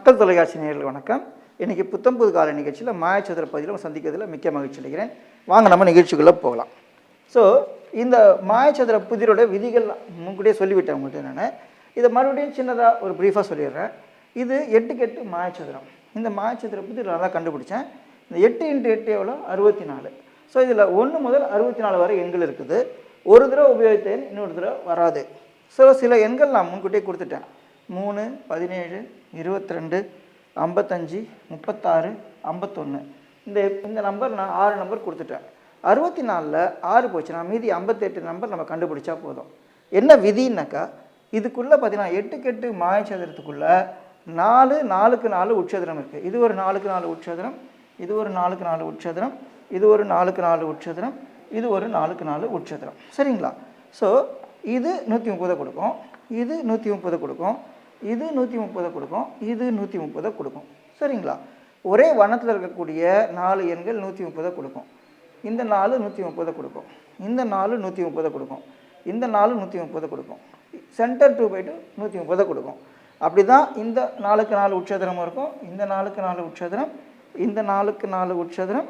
மக்கள் தொலைக்காட்சி நேயர்களுக்கு வணக்கம். இன்றைக்கி புத்தம்புது கால நிகழ்ச்சியில் மாயச்சதுர பகுதியில் சந்திக்கிறதுல மிக்க மகிழ்ச்சி அடைகிறேன். வாங்க நம்ம நிகழ்ச்சிக்குள்ளே போகலாம். ஸோ இந்த மாயச்சதுர புதிரோட விதிகள் முன்கூட்டியே சொல்லிவிட்டேன் உங்கள்கிட்ட. நான் இதை மறுபடியும் சின்னதாக ஒரு ப்ரீஃபாக சொல்லிடுறேன். இது 8க்கு 8 மாயச்சதுரம். இந்த மாயச்சதுர புதிர் நல்லா கண்டுபிடிச்சேன். இந்த 8 × 8 எவ்வளோ? 64. ஸோ இதில் 1 முதல் 64 வரை எண்கள் இருக்குது. ஒரு தடவை உபயோகித்தேன், இன்னொரு தடவை வராது. ஸோ சில எண்கள் நான் முன்கூட்டியே கொடுத்துட்டேன். 3, 17, 22, 55, 36, 51. இந்த நம்பர் நான் 6 நம்பர் கொடுத்துட்டேன். 64ல் 6 போச்சுன்னா மீதி 58 நம்பர் நம்ம கண்டுபிடிச்சா போதும். என்ன விதின்னாக்கா, இதுக்குள்ளே பார்த்தீங்கன்னா 8க்கு 8 மாயச்சதுரத்துக்குள்ளே 4 4க்கு 4 உட்சதுரம் இருக்குது. இது ஒரு 4க்கு 4 உட்சதுரம், இது ஒரு 4க்கு 4 உட்சதுரம், இது ஒரு 4க்கு 4 உட்சதுரம், இது ஒரு 4க்கு 4 உட்சதுரம். சரிங்களா? ஸோ இது 130 கொடுக்கும், இது 130 கொடுக்கும், இது 130 கொடுக்கும், இது 130 கொடுக்கும். சரிங்களா? ஒரே வண்ணத்தில் இருக்கக்கூடிய 4 எண்கள் 130 கொடுக்கும். இந்த 4 130 கொடுக்கும், இந்த 4 130 கொடுக்கும், இந்த 4 130 கொடுக்கும். சென்டர் 2/2 130 கொடுக்கும். அப்படி தான் இந்த 4க்கு 4 உட்சதுரம் இருக்கும், இந்த 4க்கு 4 உட்சதுரம், இந்த 4க்கு 4 உட்சதுரம்,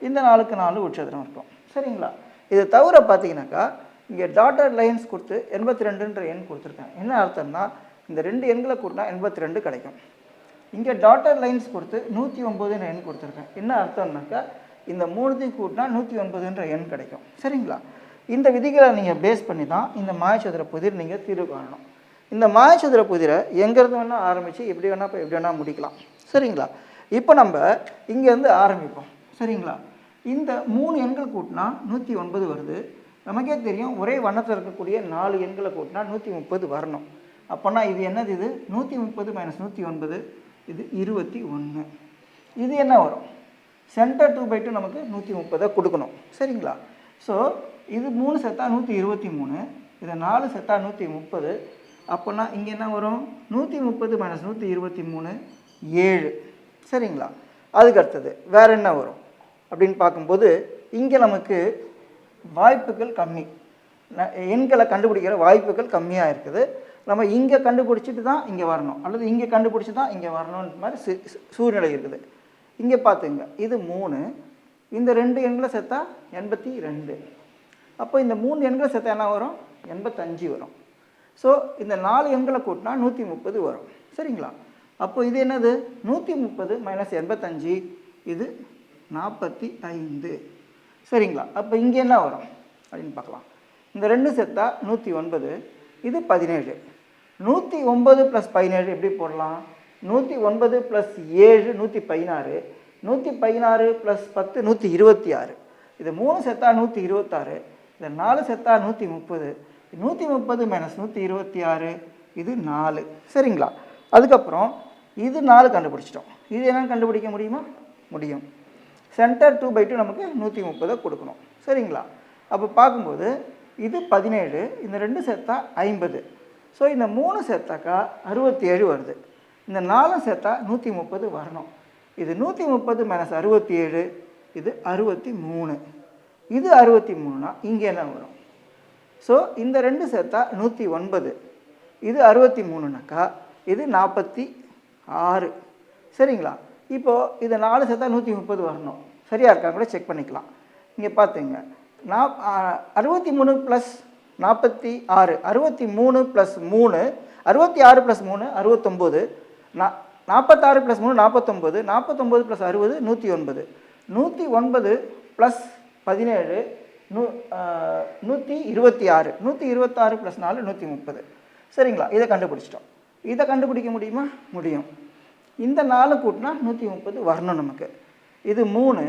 இந்த 4க்கு 4 உட்சதுரம் இருக்கும். சரிங்களா? இது தவிர பார்த்தீங்கன்னாக்கா இங்கே டாட்டட் லைன்ஸ் கொடுத்து 82ன்ற எண் கொடுத்துருக்கேன். என்ன அர்த்தம்னா, இந்த 2 எண்களை கூட்டினா 82 கிடைக்கும். இங்கே டாட்டட் லைன்ஸ் கொடுத்து 109ன்ற எண் கொடுத்துருக்கேன். என்ன அர்த்தம்னாக்கா, இந்த 3த்தையும் கூட்டினா 109ன்ற எண் கிடைக்கும். சரிங்களா? இந்த விதிகளை நீங்கள் பேஸ் பண்ணி தான் இந்த மாயச்சதுர புதிர் நீங்கள் தீர்வு காணணும். இந்த மாயச்சதுர புதிரை எங்கேருந்து வேணால் ஆரம்பித்து எப்படி வேணால் முடிக்கலாம். சரிங்களா? இப்போ நம்ம இங்கேருந்து ஆரம்பிப்போம். சரிங்களா? இந்த 3 எண்கள் கூட்டினா 109 வருது. நமக்கே தெரியும், ஒரே வண்ணத்தில் இருக்கக்கூடிய 4 எண்களை கூட்டினா 130 வரணும். அப்போனா இது என்னது? இது 130 - 109, இது 21. இது என்ன வரும்? சென்டர் 2/2 நமக்கு 130 கொடுக்கணும். சரிங்களா? ஸோ இது 3 சேர்த்தா 123, இதை 4 சேர்த்தா 130. அப்போனா இங்கே என்ன வரும்? 130 - 123 7. சரிங்களா? அதுக்கு அடுத்தது வேறு என்ன வரும் அப்படின்னு பார்க்கும்போது, இங்கே நமக்கு வாய்ப்புகள் கம்மி, எண்களை கண்டுபிடிக்கிற வாய்ப்புகள் கம்மியாக இருக்குது. நம்ம இங்கே கண்டுபிடிச்சிட்டு தான் இங்கே வரணும், அல்லது இங்கே கண்டுபிடிச்சி தான் இங்கே வரணுன்ற மாதிரி சூழ்நிலை இருக்குது. இங்கே பார்த்துங்க, இது 3, இந்த 2 எண்களை சேர்த்தா 82. அப்போ இந்த 3 எண்களை சேர்த்தா என்ன வரும்? 85 வரும். ஸோ இந்த 4 எண்களை கூட்டினா 130 வரும். சரிங்களா? அப்போ இது என்னது? 130 - 85, இது 45. சரிங்களா? அப்போ இங்கே என்ன வரும் அப்படின்னு பார்க்கலாம். இந்த 2 சேர்த்தா 109, இது 17. 109 + 17 எப்படி போடலாம்? 109 + 7 116, 116 + 10 126. இது 3 சேர்த்தா 126, இது 4 சேர்த்தா 130, 130 - 126, இது 4. சரிங்களா? அதுக்கப்புறம் இது 4 கண்டுபிடிச்சிட்டோம். இது என்னென்னு கண்டுபிடிக்க முடியுமா? முடியும். சென்டர் 2/2 நமக்கு 130 கொடுக்கணும். சரிங்களா? அப்போ பார்க்கும்போது இது 17, இந்த 2 சேர்த்தா 50. ஸோ இந்த 3 சேர்த்தாக்கா 67 வருது. இந்த 4 சேர்த்தா 130 வரணும். இது 130 - 67, இது 63. இது 63னா இங்கே என்ன வரும்? ஸோ இந்த 2 சேர்த்தா 109, இது 63னாக்கா இது 46. சரிங்களா? இப்போது இது 4 சேர்த்தா 130 வரணும். சரியாக இருக்கா கூட செக் பண்ணிக்கலாம். இங்கே பார்த்துங்க, 63 + 46, 63 + 3, 66 + 3 69, 46 + 3 49, 49 + 60 109, 109 + 17 126, 126 + 4 130. சரிங்களா? இதை கண்டுபிடிச்சிட்டோம். இதை கண்டுபிடிக்க முடியுமா? முடியும். இந்த 4 கூட்டினா 130 வரணும் நமக்கு. இது 3,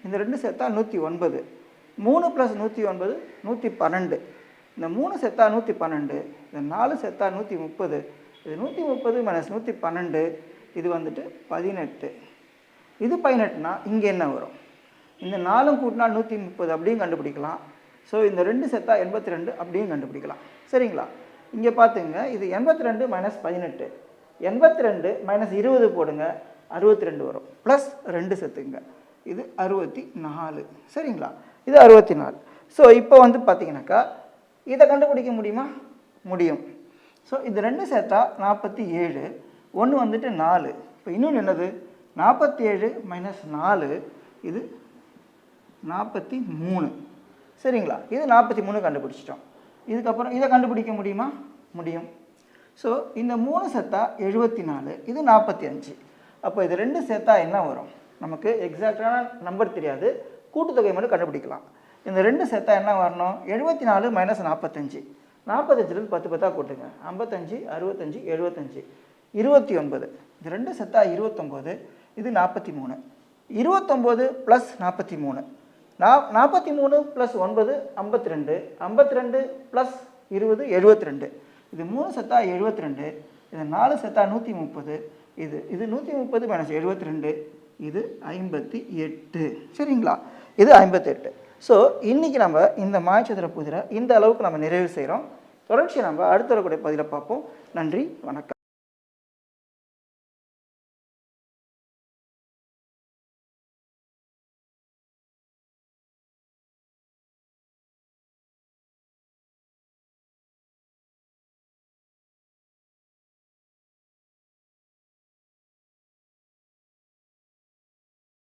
இந்த 2 சேர்த்தா 109, 3 + 109 112, இந்த 3 சேர்த்தா 112, இந்த 4 சேர்த்தா 130, இது 130 - 112, இது வந்துட்டு 18. இது 18னா இங்கே என்ன வரும்? இந்த 4 கூட்டினா 130 அப்படியும் கண்டுபிடிக்கலாம். ஸோ இந்த 2 சேர்த்தா 82 அப்படியும் கண்டுபிடிக்கலாம். சரிங்களா? இங்கே பார்த்துங்க, இது 82 - 18, 82 - 20 போடுங்க, 62 வரும். ப்ளஸ் 2 சேர்த்துங்க, இது 64. சரிங்களா? இது 64. ஸோ இப்போ வந்து பார்த்தீங்கன்னாக்கா இதை கண்டுபிடிக்க முடியுமா? முடியும். ஸோ இது 2 சேர்த்தா 47, 1 வந்துட்டு 4, இப்போ இன்னொன்று என்னது 47 மைனஸ் 4 இது 43. சரிங்களா? இது 43 கண்டுபிடிச்சிட்டோம். இதுக்கப்புறம் இதை கண்டுபிடிக்க முடியுமா? முடியும். ஸோ இந்த 3 சேர்த்தா 74, இது 45. அப்போ இது 2 சேர்த்தா என்ன வரும்? நமக்கு எக்ஸாக்டான நம்பர் தெரியாது, கூட்டுத்தொகை மட்டும் கண்டுபிடிக்கலாம். இந்த 2 சேர்த்தா என்ன வரணும்? 74 மைனஸ் 45. 45லேருந்து 10 10 கூட்டுங்க. 55, 65, 75, 29. இது 2 சேர்த்தா 29, இது 43. 29 ப்ளஸ் 43. 43 plus 9 52, 52 plus 20 72. இது 3 சேர்த்தா 72, இது 4 சேர்த்தா 130, இது 130 மைனஸ் 72, இது 58. சரிங்களா? இது 58. ஸோ இன்றைக்கி நம்ம இந்த மாயச்சதுர புதிரை இந்த அளவுக்கு நம்ம நிறைவு செய்கிறோம். தொடர்ச்சியை நம்ம அடுத்த வரக்கூடிய பதிலை பார்ப்போம். நன்றி, வணக்கம்.